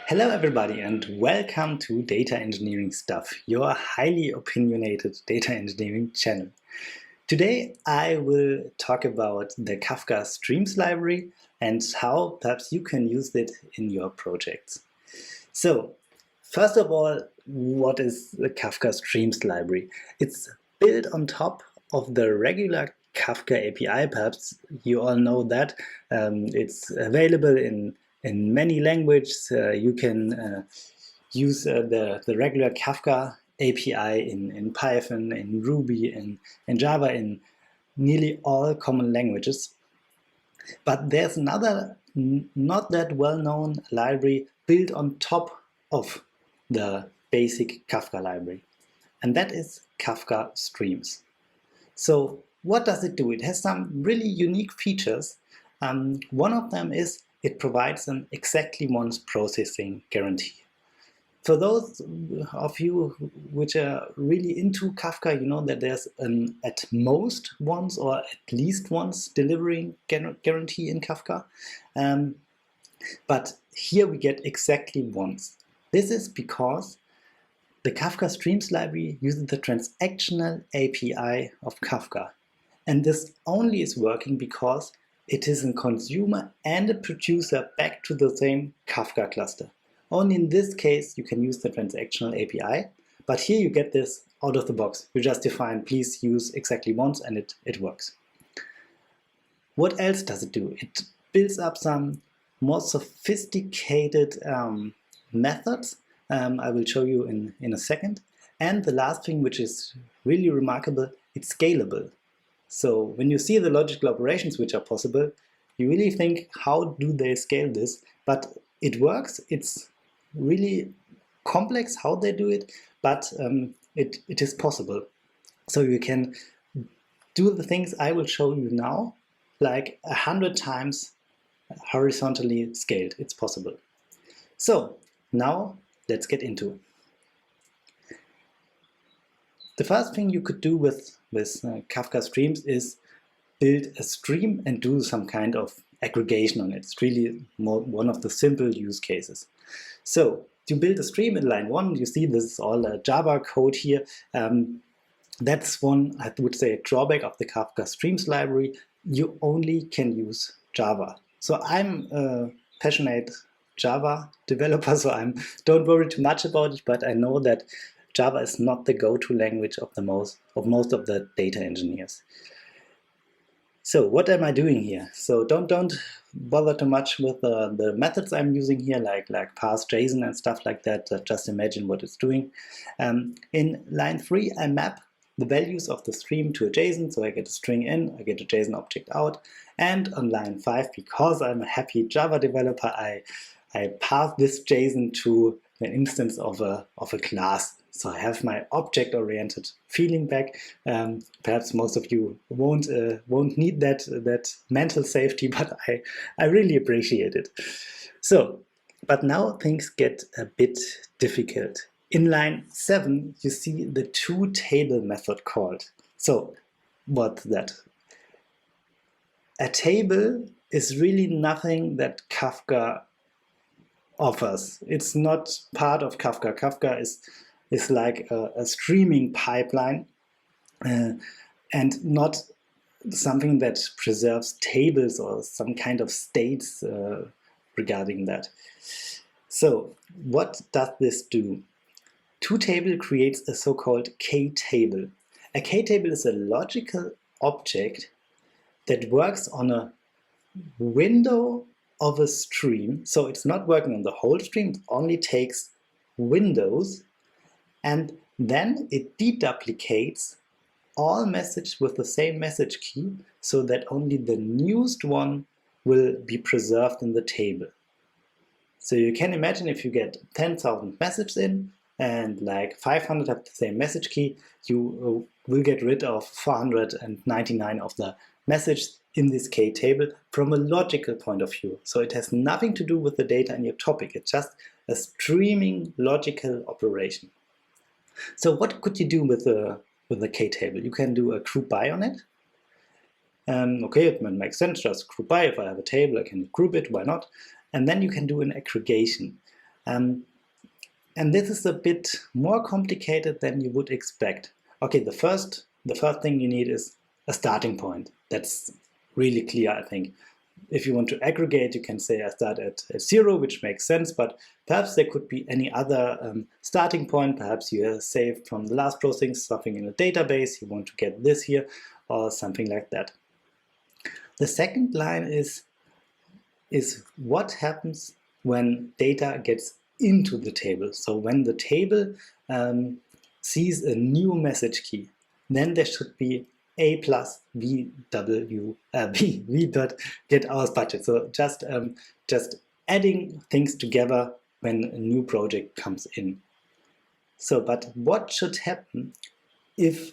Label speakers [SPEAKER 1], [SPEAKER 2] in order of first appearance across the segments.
[SPEAKER 1] Hello everybody and welcome to Data Engineering Stuff, your highly opinionated data engineering channel. Today I will talk about the Kafka Streams Library and how perhaps you can use it in your projects. So, first of all, what is the Kafka Streams Library? It's built on top of the regular Kafka API. Perhaps you all know that. It's available in many languages. You can use the regular Kafka API in Python, in Ruby, in Java, in nearly all common languages. But there's another not that well-known library built on top of the basic Kafka library, and that is Kafka Streams. So what does it do? It has some really unique features. One of them is it provides an exactly once processing guarantee. For those of you which are really into Kafka, you know that there's an at most once or at least once delivering guarantee in Kafka. But here we get exactly once. This is because the Kafka Streams library uses the transactional API of Kafka. And this only is working because it is a consumer and a producer back to the same Kafka cluster. Only in this case you can use the transactional API, but here you get this out of the box. You just define please use exactly once and it works. What else does it do? It builds up some more sophisticated methods. I will show you in a second. And the last thing, which is really remarkable, it's scalable. So when you see the logical operations which are possible, you really think, how do they scale this? But it works. It's really complex how they do it, but it is possible. So you can do the things I will show you now, like 100 times horizontally scaled. It's possible. So now let's get into it. The first thing you could do with Kafka Streams is build a stream and do some kind of aggregation on it. It's really one of the simple use cases. So to build a stream in line 1, you see this is all Java code here. That's one, I would say, drawback of the Kafka Streams library. You only can use Java. So I'm a passionate Java developer, so don't worry too much about it, but I know that Java is not the go-to language of most of the data engineers. So what am I doing here? So don't bother too much with the methods I'm using here, like parse JSON and stuff like that. Just imagine what it's doing. In line 3, I map the values of the stream to a JSON. So I get a string in, I get a JSON object out. And on line 5, because I'm a happy Java developer, I pass this JSON to an instance of a class. So I have my object-oriented feeling back. Perhaps most of you won't need that mental safety, but I really appreciate it. So, but now things get a bit difficult. In line 7, you see the toTable method called. So what's that? A table is really nothing that Kafka offers. It's not part of Kafka. Kafka is like a streaming pipeline and not something that preserves tables or some kind of states regarding that. So what does this do? toTable creates a so-called k-table. A k-table is a logical object that works on a window of a stream. So it's not working on the whole stream, it only takes windows, and then it deduplicates all messages with the same message key so that only the newest one will be preserved in the table. So you can imagine if you get 10,000 messages in and like 500 have the same message key, you will get rid of 499 of the messages in this k-table from a logical point of view. So it has nothing to do with the data in your topic. It's just a streaming logical operation. So what could you do with the k-table? You can do a group by on it. Okay, it makes sense, just group by. If I have a table, I can group it, why not? And then you can do an aggregation. And this is a bit more complicated than you would expect. Okay, the first thing you need is a starting point. That's really clear, I think. If you want to aggregate, you can say I start at 0, which makes sense, but perhaps there could be any other starting point. Perhaps you have saved from the last processing something in a database, you want to get this here, or something like that. The second line is what happens when data gets into the table. So when the table sees a new message key, then there should be a plus v dot get hours budget. So just adding things together when a new project comes in. So, but what should happen if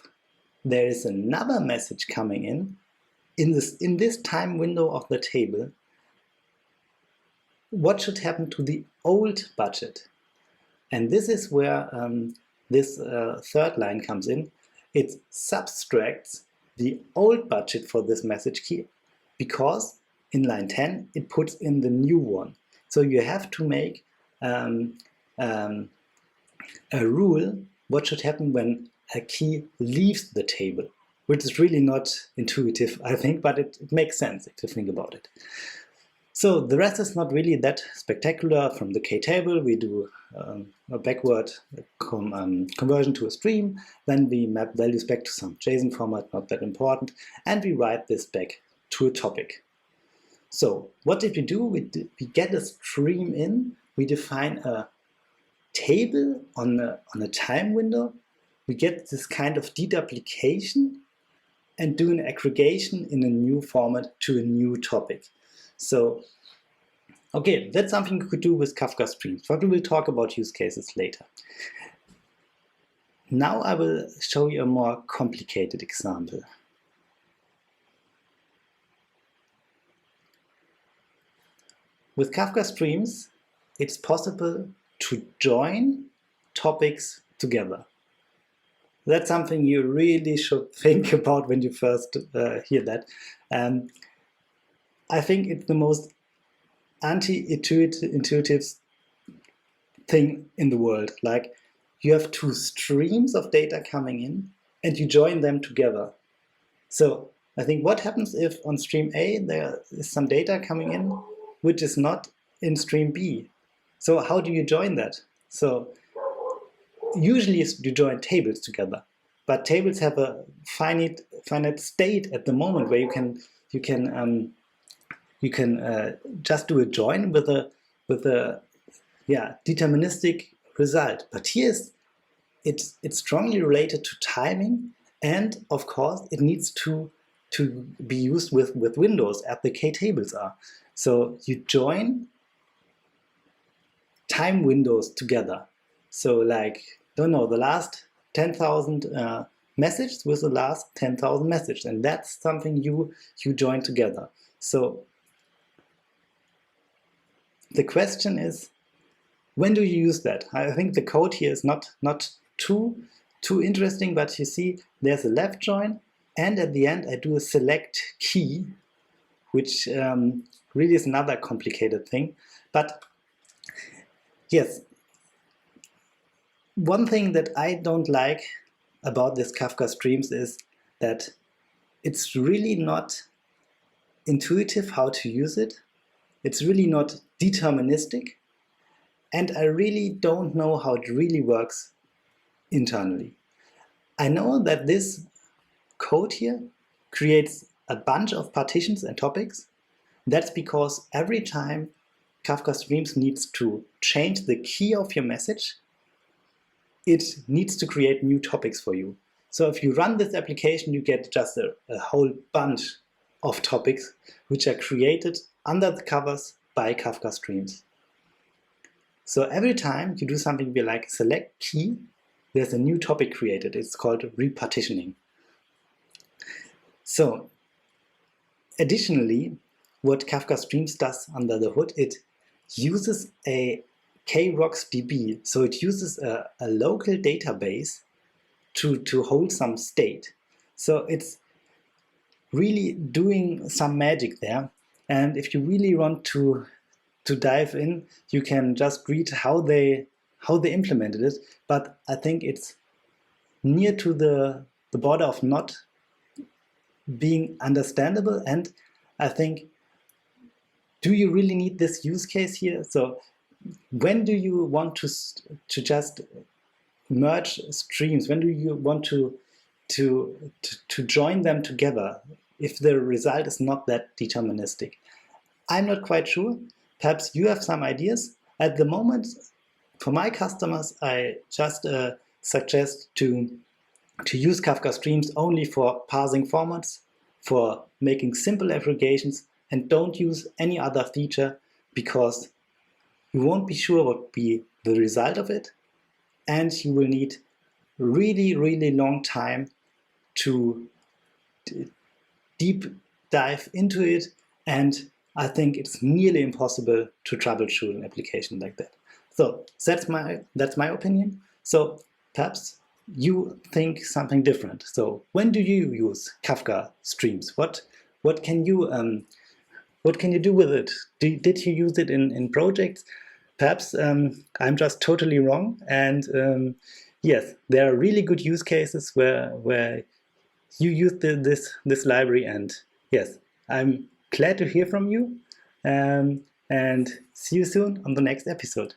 [SPEAKER 1] there is another message coming in this time window of the table? What should happen to the old budget? And this is where this third line comes in. It subtracts the old budget for this message key because in line 10 it puts in the new one. So you have to make a rule what should happen when a key leaves the table, which is really not intuitive, I think, but it makes sense if you think about it. So the rest is not really that spectacular. From the k-table, we do a backward conversion to a stream, then we map values back to some JSON format, not that important, and we write this back to a topic. So what did we do? We get a stream in, we define a table on a time window, we get this kind of deduplication and do an aggregation in a new format to a new topic. So, okay, that's something you could do with Kafka Streams, but we will talk about use cases later. Now I will show you a more complicated example. With Kafka Streams, it's possible to join topics together. That's something you really should think about when you first hear that. I think it's the most anti-intuitive thing in the world. Like, you have two streams of data coming in and you join them together. So I think what happens if on stream A there is some data coming in which is not in stream B? So how do you join that? So usually you join tables together, but tables have a finite state at the moment where you can just do a join with a deterministic result. But here it's strongly related to timing, and of course it needs to be used with windows as the k-tables are. So you join time windows together. So like, don't know, the last 10,000 messages with the last 10,000 messages, and that's something you join together. So the question is, when do you use that? I think the code here is not too interesting, but you see there's a left join, and at the end I do a select key, which really is another complicated thing. But yes, one thing that I don't like about this Kafka Streams is that it's really not intuitive how to use it. It's really not deterministic, and I really don't know how it really works internally. I know that this code here creates a bunch of partitions and topics. That's because every time Kafka Streams needs to change the key of your message, it needs to create new topics for you. So if you run this application, you get just a whole bunch of topics which are created under the covers by Kafka Streams. So every time you do something like select key, there's a new topic created. It's called repartitioning. So additionally, what Kafka Streams does under the hood, it uses a KRocksDB. So it uses a local database to hold some state. So it's really doing some magic there. And if you really want to to dive in, you can just read how they implemented it. But I think it's near to the border of not being understandable. And I think, do you really need this use case here? So when do you want to just merge streams? When do you want to join them together if the result is not that deterministic? I'm not quite sure. Perhaps you have some ideas. At the moment, for my customers, I just suggest to use Kafka Streams only for parsing formats, for making simple aggregations, and don't use any other feature, because you won't be sure what will be the result of it, and you will need really, really long time to deep dive into it, and I think it's nearly impossible to troubleshoot an application like that. So that's my opinion. So perhaps you think something different. So when do you use Kafka Streams? What can you do with it? Did you use it in projects? Perhaps I'm just totally wrong. And yes, there are really good use cases where you use this library. And yes, I'm glad to hear from you. And see you soon on the next episode.